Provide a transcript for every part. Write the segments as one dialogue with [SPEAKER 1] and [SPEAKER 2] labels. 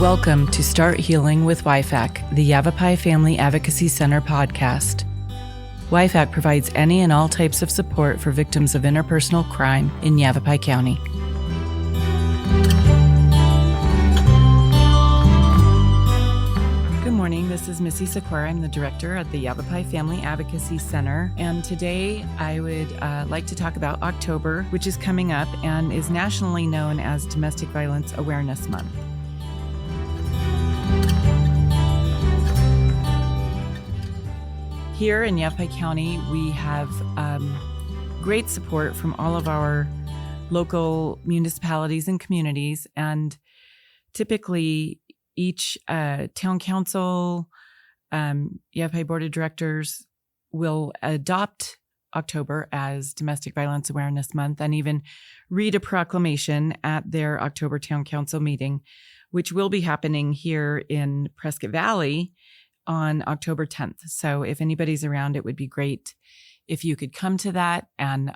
[SPEAKER 1] Welcome to Start Healing with YFAC, the Yavapai Family Advocacy Center podcast. YFAC provides any and all types of support for victims of interpersonal crime in Yavapai County. Good morning, this is Missy Sakura. I'm the director at the Yavapai Family Advocacy Center, and today I would like to talk about October, which is coming up and is nationally known as Domestic Violence Awareness Month. Here in Yavapai County, we have great support from all of our local municipalities and communities, and typically each town council, Yavapai Board of Directors will adopt October as Domestic Violence Awareness Month and even read a proclamation at their October Town Council meeting, which will be happening here in Prescott Valley on October 10th. So if anybody's around, it would be great if you could come to that and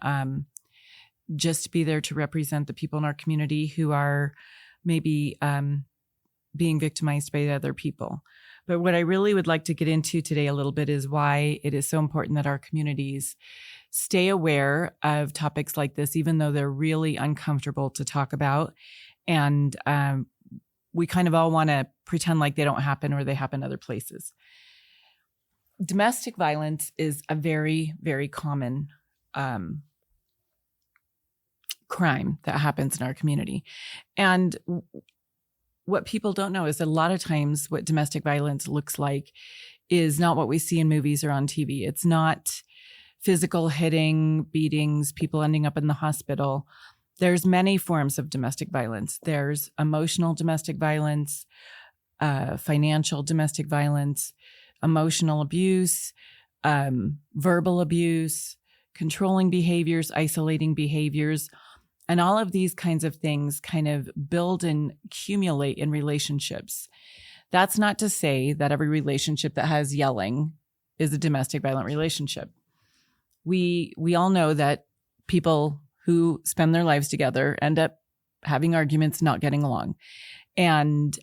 [SPEAKER 1] just be there to represent the people in our community who are maybe being victimized by other people. But what I really would like to get into today a little bit is why it is so important that our communities stay aware of topics like this, even though they're really uncomfortable to talk about. And we kind of all want to pretend like they don't happen or they happen other places. Domestic violence is a very, very common crime that happens in our community. And what people don't know is that a lot of times what domestic violence looks like is not what we see in movies or on TV. It's not physical hitting, beatings, people ending up in the hospital. There's many forms of domestic violence. There's emotional domestic violence, financial domestic violence, emotional abuse, verbal abuse, controlling behaviors, isolating behaviors. And all of these kinds of things kind of build and accumulate in relationships. That's not to say that every relationship that has yelling is a domestic violent relationship. We all know that people who spend their lives together end up having arguments, not getting along. And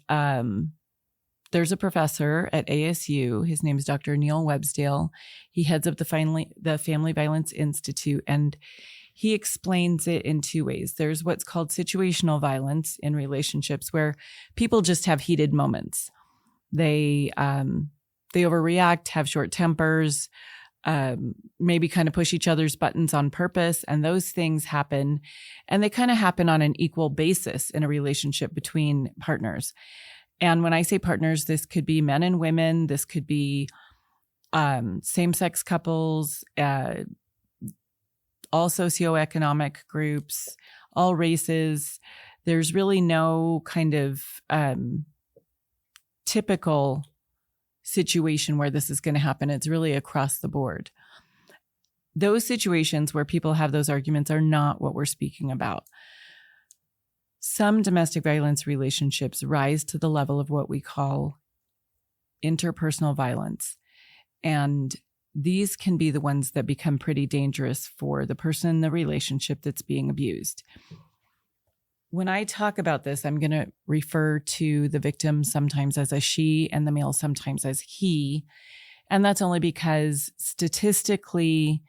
[SPEAKER 1] there's a professor at ASU. His name is Dr. Neil Websdale. He heads up the Family Violence Institute, and he explains it in two ways. There's what's called situational violence in relationships, where people just have heated moments. They overreact, have short tempers, maybe kind of push each other's buttons on purpose. And those things happen, and they kind of happen on an equal basis in a relationship between partners. And when I say partners, this could be men and women. This could be same-sex couples, all socioeconomic groups, all races. There's really no kind of typical situation where this is going to happen. It's really across the board. Those situations where people have those arguments are not what we're speaking about. Some domestic violence relationships rise to the level of what we call interpersonal violence. And these can be the ones that become pretty dangerous for the person in the relationship that's being abused. When I talk about this, I'm going to refer to the victim sometimes as a she and the male sometimes as he. And that's only because statistically,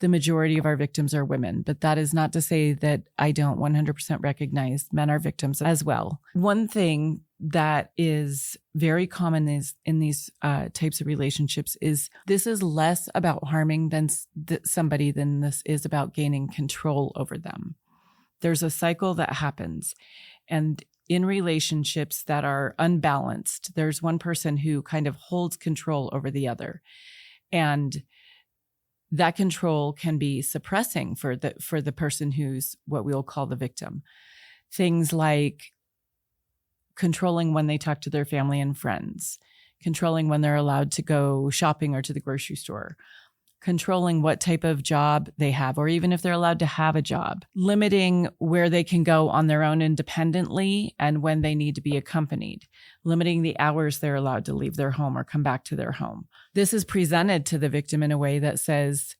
[SPEAKER 1] the majority of our victims are women. But that is not to say that I don't 100% recognize men are victims as well. One thing that is very common is in these types of relationships is this is less about harming somebody than this is about gaining control over them. There's a cycle that happens. And in relationships that are unbalanced, there's one person who kind of holds control over the other. And that control can be suppressing for the person who's what we'll call the victim. Things like controlling when they talk to their family and friends, controlling when they're allowed to go shopping or to the grocery store, controlling what type of job they have, or even if they're allowed to have a job, limiting where they can go on their own independently and when they need to be accompanied, limiting the hours they're allowed to leave their home or come back to their home. This is presented to the victim in a way that says,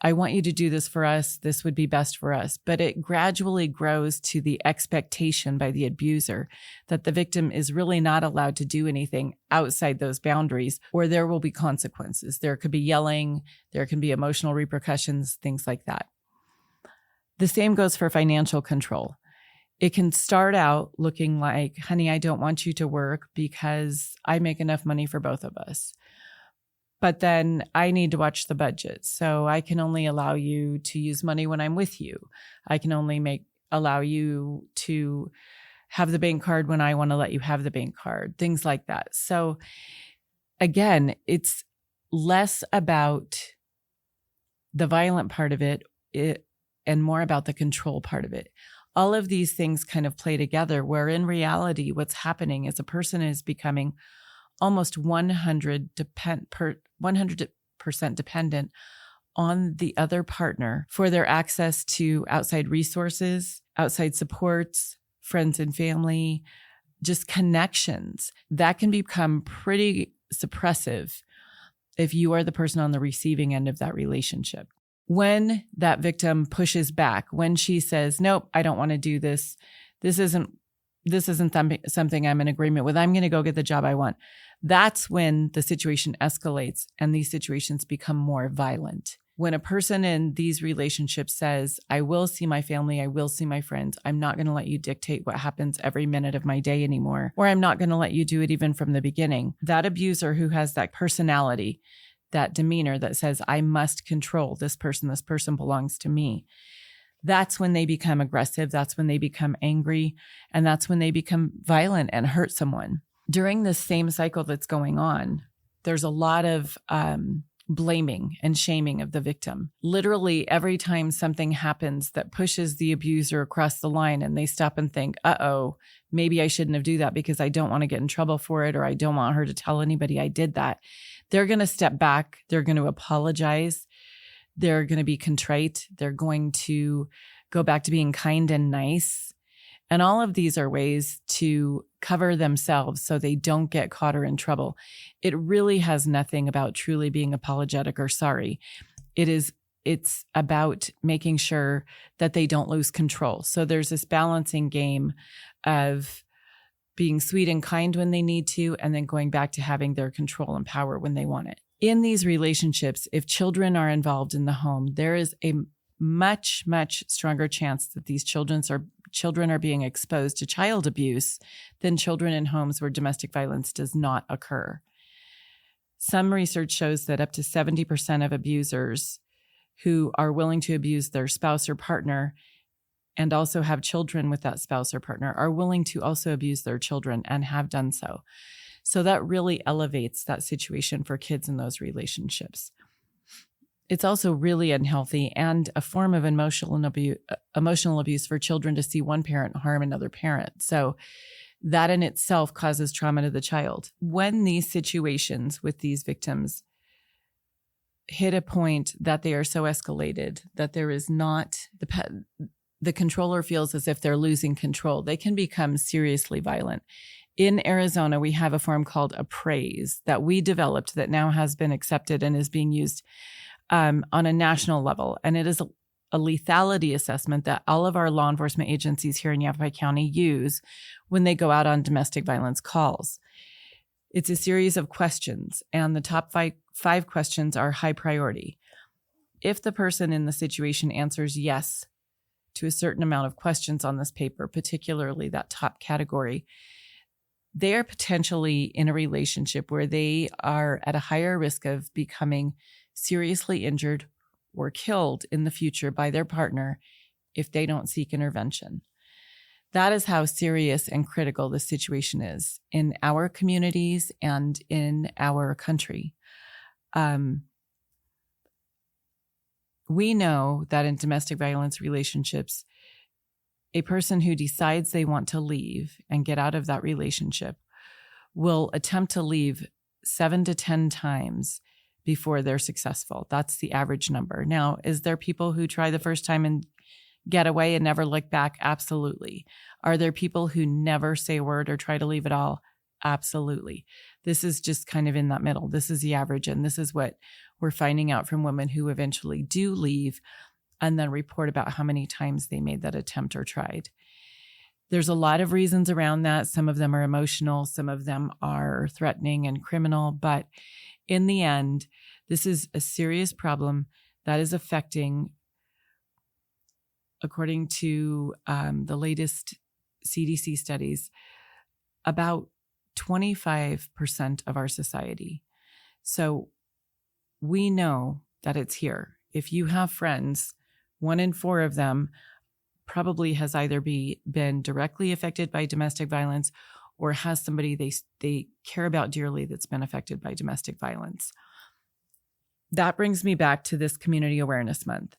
[SPEAKER 1] I want you to do this for us. This would be best for us. But it gradually grows to the expectation by the abuser that the victim is really not allowed to do anything outside those boundaries, or there will be consequences. There could be yelling, there can be emotional repercussions, things like that. The same goes for financial control. It can start out looking like, honey, I don't want you to work because I make enough money for both of us. But then I need to watch the budget. So I can only allow you to use money when I'm with you. I can only allow you to have the bank card when I want to let you have the bank card, things like that. So again, it's less about the violent part of it and more about the control part of it. All of these things kind of play together, where in reality, what's happening is a person is becoming almost 100% dependent on the other partner for their access to outside resources, outside supports, friends and family, just connections. That can become pretty suppressive if you are the person on the receiving end of that relationship. When that victim pushes back, when she says, nope, I don't want to do this. This isn't something I'm in agreement with. I'm going to go get the job I want. That's when the situation escalates and these situations become more violent. When a person in these relationships says, I will see my family, I will see my friends, I'm not going to let you dictate what happens every minute of my day anymore, or I'm not going to let you do it even from the beginning. That abuser who has that personality, that demeanor that says, I must control this person belongs to me. That's when they become aggressive. That's when they become angry. And that's when they become violent and hurt someone. During this same cycle that's going on, there's a lot of blaming and shaming of the victim. Literally every time something happens that pushes the abuser across the line and they stop and think, maybe I shouldn't have do that because I don't want to get in trouble for it, or I don't want her to tell anybody I did that. They're going to step back. They're going to apologize. They're going to be contrite. They're going to go back to being kind and nice. And all of these are ways to cover themselves so they don't get caught or in trouble. It really has nothing about truly being apologetic or sorry. It's about making sure that they don't lose control. So there's this balancing game of being sweet and kind when they need to, and then going back to having their control and power when they want it. In these relationships, if children are involved in the home, there is a much, much stronger chance that these children are being exposed to child abuse than children in homes where domestic violence does not occur. Some research shows that up to 70% of abusers who are willing to abuse their spouse or partner and also have children with that spouse or partner are willing to also abuse their children and have done so. So that really elevates that situation for kids in those relationships. It's also really unhealthy and a form of emotional abuse for children to see one parent harm another parent. So that in itself causes trauma to the child. When these situations with these victims hit a point that they are so escalated that there is not the controller feels as if they're losing control, they can become seriously violent. In Arizona, we have a form called Appraise that we developed that now has been accepted and is being used on a national level. And it is a lethality assessment that all of our law enforcement agencies here in Yavapai County use when they go out on domestic violence calls. It's a series of questions, and the top five questions are high priority. If the person in the situation answers yes to a certain amount of questions on this paper, particularly that top category, they are potentially in a relationship where they are at a higher risk of becoming seriously injured or killed in the future by their partner if they don't seek intervention. That is how serious and critical the situation is in our communities and in our country. We know that in domestic violence relationships, a person who decides they want to leave and get out of that relationship will attempt to leave 7 to 10 times before they're successful. That's the average number. Now, is there people who try the first time and get away and never look back? Absolutely. Are there people who never say a word or try to leave at all? Absolutely. This is just kind of in that middle. This is the average, and this is what We're finding out from women who eventually do leave and then report about how many times they made that attempt or tried. There's a lot of reasons around that. Some of them are emotional, some of them are threatening and criminal, but in the end, this is a serious problem that is affecting, according to the latest CDC studies, about 25% of our society. So we know that it's here. If you have friends, 1 in 4 of them probably has either been directly affected by domestic violence or has somebody they care about dearly that's been affected by domestic violence. That brings me back to this Community Awareness Month.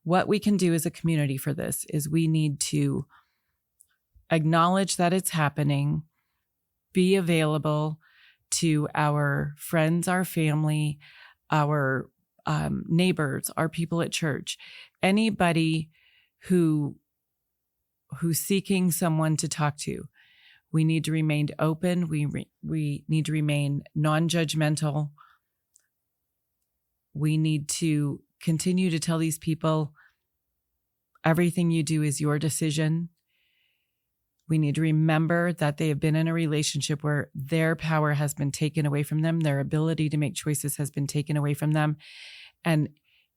[SPEAKER 1] What we can do as a community for this is we need to acknowledge that it's happening, be available to our friends, our family, our neighbors, our people at church, anybody who's seeking someone to talk to. We need to remain open. We need to remain non-judgmental. We need to continue to tell these people everything you do is your decision. We need to remember that they have been in a relationship where their power has been taken away from them. Their ability to make choices has been taken away from them. And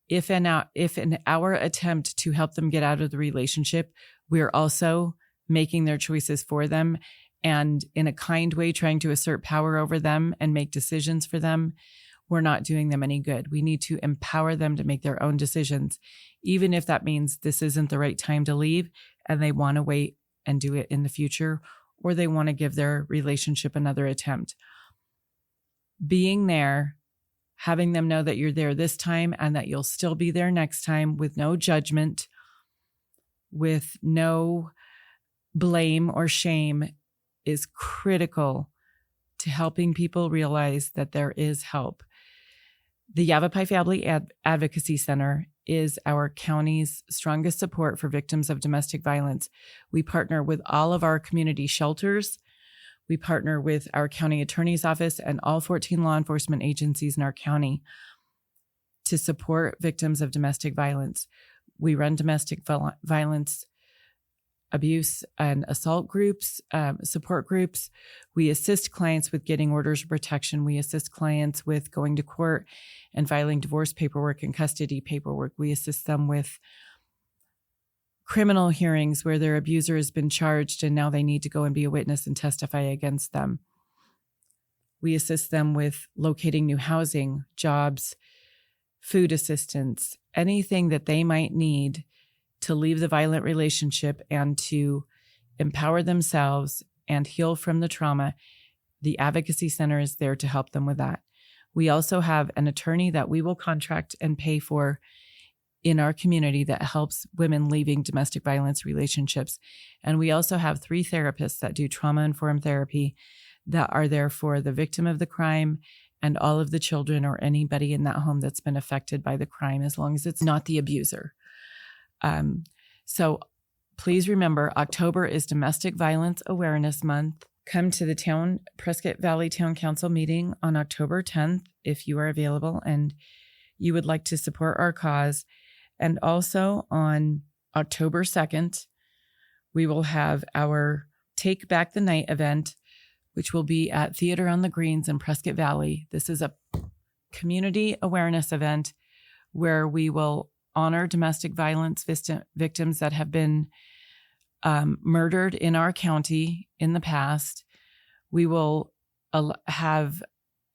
[SPEAKER 1] if in our attempt to help them get out of the relationship, we're also making their choices for them and in a kind way trying to assert power over them and make decisions for them, we're not doing them any good. We need to empower them to make their own decisions, even if that means this isn't the right time to leave and they want to wait and do it in the future, or they want to give their relationship another attempt. Being there, having them know that you're there this time and that you'll still be there next time with no judgment, with no blame or shame is critical to helping people realize that there is help. The Yavapai Family Advocacy Center is our county's strongest support for victims of domestic violence. We partner with all of our community shelters. We partner with our county attorney's office and all 14 law enforcement agencies in our county to support victims of domestic violence. We run domestic violence, abuse and assault groups, support groups. We assist clients with getting orders of protection. We assist clients with going to court and filing divorce paperwork and custody paperwork. We assist them with criminal hearings where their abuser has been charged and now they need to go and be a witness and testify against them. We assist them with locating new housing, jobs, food assistance, anything that they might need to leave the violent relationship and to empower themselves and heal from the trauma. The Advocacy Center is there to help them with that. We also have an attorney that we will contract and pay for in our community that helps women leaving domestic violence relationships. And we also have 3 therapists that do trauma-informed therapy that are there for the victim of the crime and all of the children or anybody in that home that's been affected by the crime, as long as it's not the abuser. So please remember, October is Domestic Violence Awareness Month. Come to the Prescott Valley Town Council meeting on October 10th if you are available and you would like to support our cause. And also on October 2nd, we will have our Take Back the Night event, which will be at Theater on the Greens in Prescott Valley. This is a community awareness event where we will honor domestic violence victims that have been murdered in our county in the past. We will have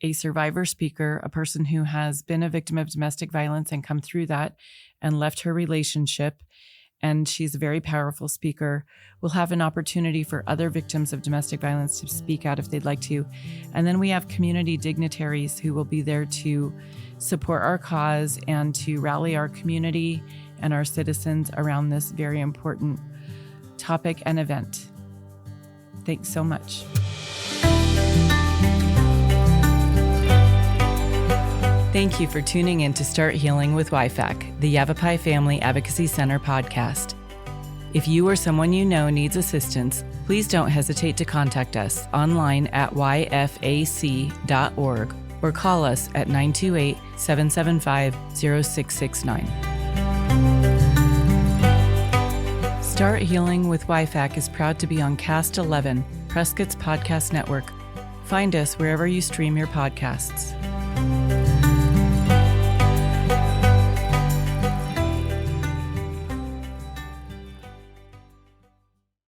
[SPEAKER 1] a survivor speaker, a person who has been a victim of domestic violence and come through that and left her relationship. And she's a very powerful speaker. We'll have an opportunity for other victims of domestic violence to speak out if they'd like to. And then we have community dignitaries who will be there to support our cause and to rally our community and our citizens around this very important topic and event. Thanks so much. Thank you for tuning in to Start Healing with YFAC, the Yavapai Family Advocacy Center podcast. If you or someone you know needs assistance, please don't hesitate to contact us online at yfac.org or call us at 928-775-0669. Start Healing with YFAC is proud to be on Cast 11, Prescott's podcast network. Find us wherever you stream your podcasts.